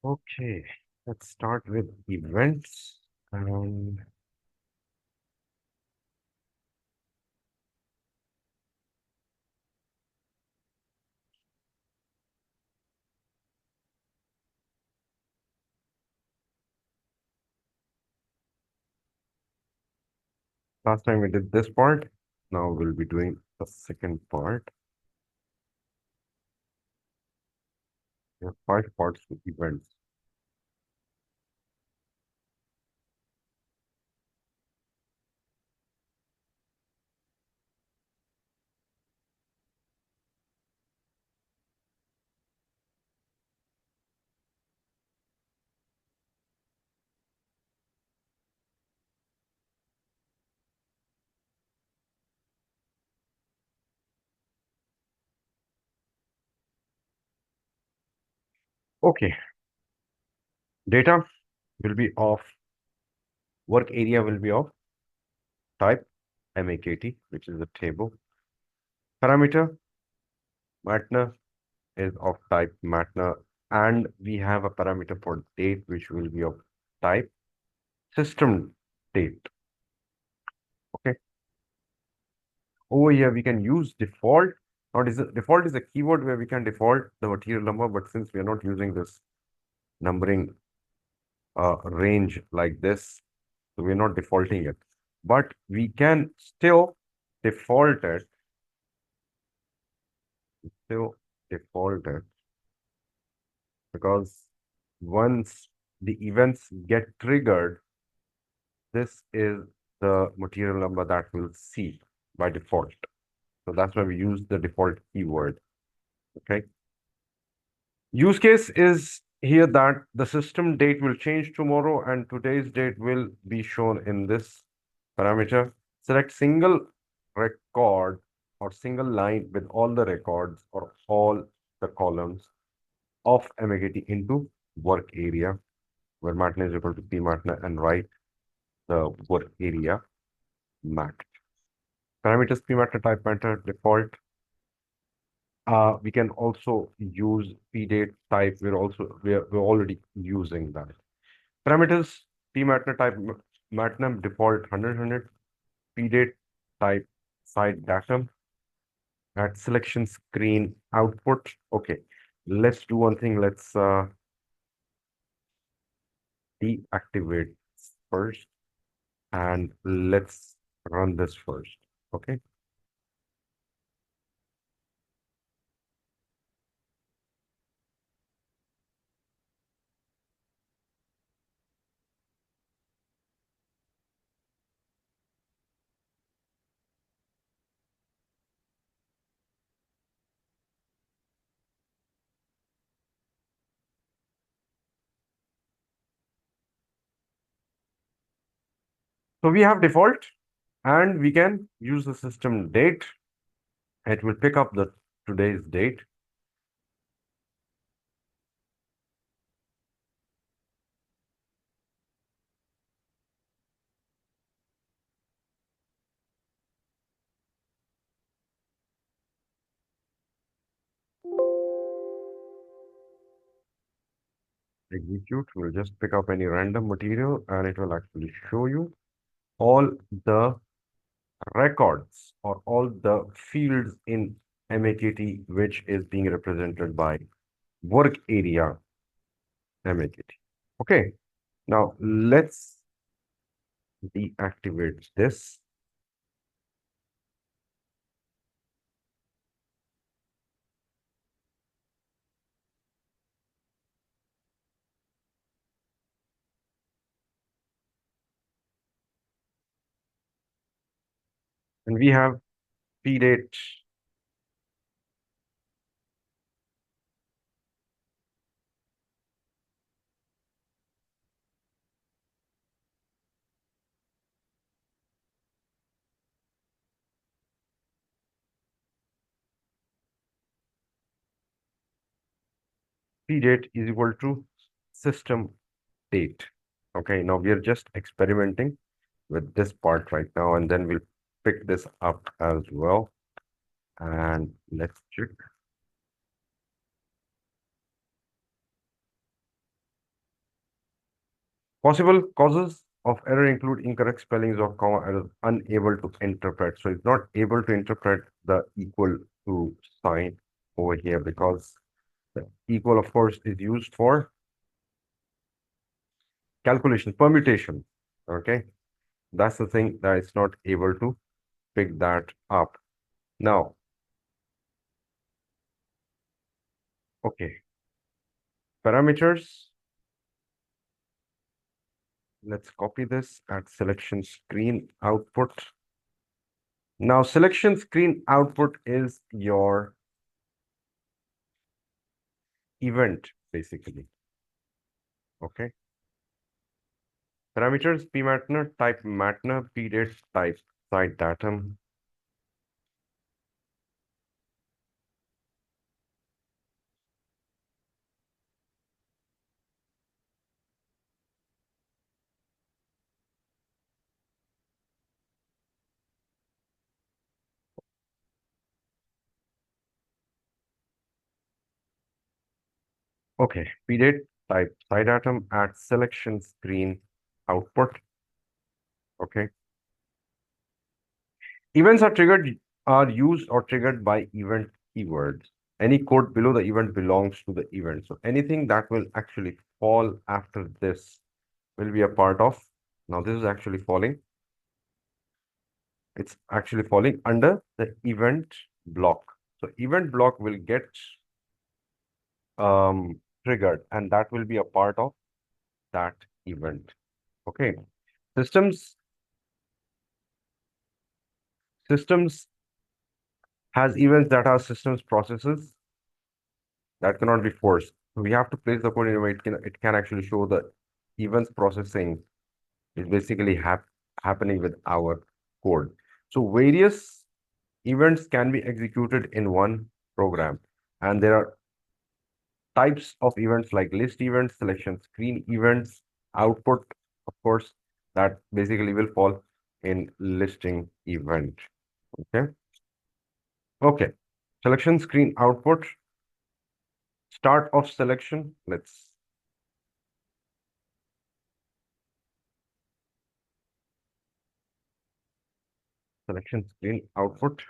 Okay, let's start with events. And last time we did this part. Now we'll be doing the second part. There are five parts to events. Okay, data will be of work area will be of type MAKT, which is a table. Parameter Matner is of type Matner, and we have a parameter for date, which will be of type system date. Okay. Over here, we can use default. Now, default is a keyword where we can default the material number, but since we are not using this numbering range like this, so we're not defaulting it. But we can still default it, because once the events get triggered, this is the material number that we'll see by default. So that's why we use the default keyword. Okay. Use case is here that the system date will change tomorrow and today's date will be shown in this parameter. Select single record or single line with all the records or all the columns of MAKT into work area, where matna is equal to P matna, and write the work area mat. Parameters P matna, type matter, default. We can also use pdate type. We're already using that. Parameters pmatna type matnum default 100 pdate type site datum at selection screen output. Okay, let's do one thing. Let's deactivate first and let's run this first. Okay. So we have default and we can use the system date. It will pick up the today's date. Execute will just pick up any random material and it will actually show you all the records or all the fields in MAKT which is being represented by work area MAKT. Okay, now let's deactivate this. And we have pdate. Pdate is equal to system date. Okay, now we are just experimenting with this part right now, and then we'll pick this up as well. And let's check. Possible causes of error include incorrect spellings of comma errors, unable to interpret. So it's not able to interpret the equal to sign over here because the equal, of course, is used for calculation, permutation. Okay. That's the thing that it's not able to pick that up. Now, okay. Parameters. Let's copy this at selection screen output. Now, selection screen output is your event, basically. Okay. Parameters, pmattner, type mattner, pdate, type site datum. Okay, pdate, type site datum at selection screen output. Okay. Events are used or triggered by event keywords. Any code below the event belongs to the event. So anything that will actually fall after this will be a part of. Now this is actually falling. It's actually falling under the event block. So event block will get triggered, and that will be a part of that event. Okay. Systems systems has events that are systems processes that cannot be forced. So we have to place the code in a way it can actually show the events processing is basically happening with our code. So various events can be executed in one program, and there are types of events like list events, selection screen events, output, of course, that basically will fall in listing event. Okay. Okay. Selection screen output, start of selection. Let's selection screen output.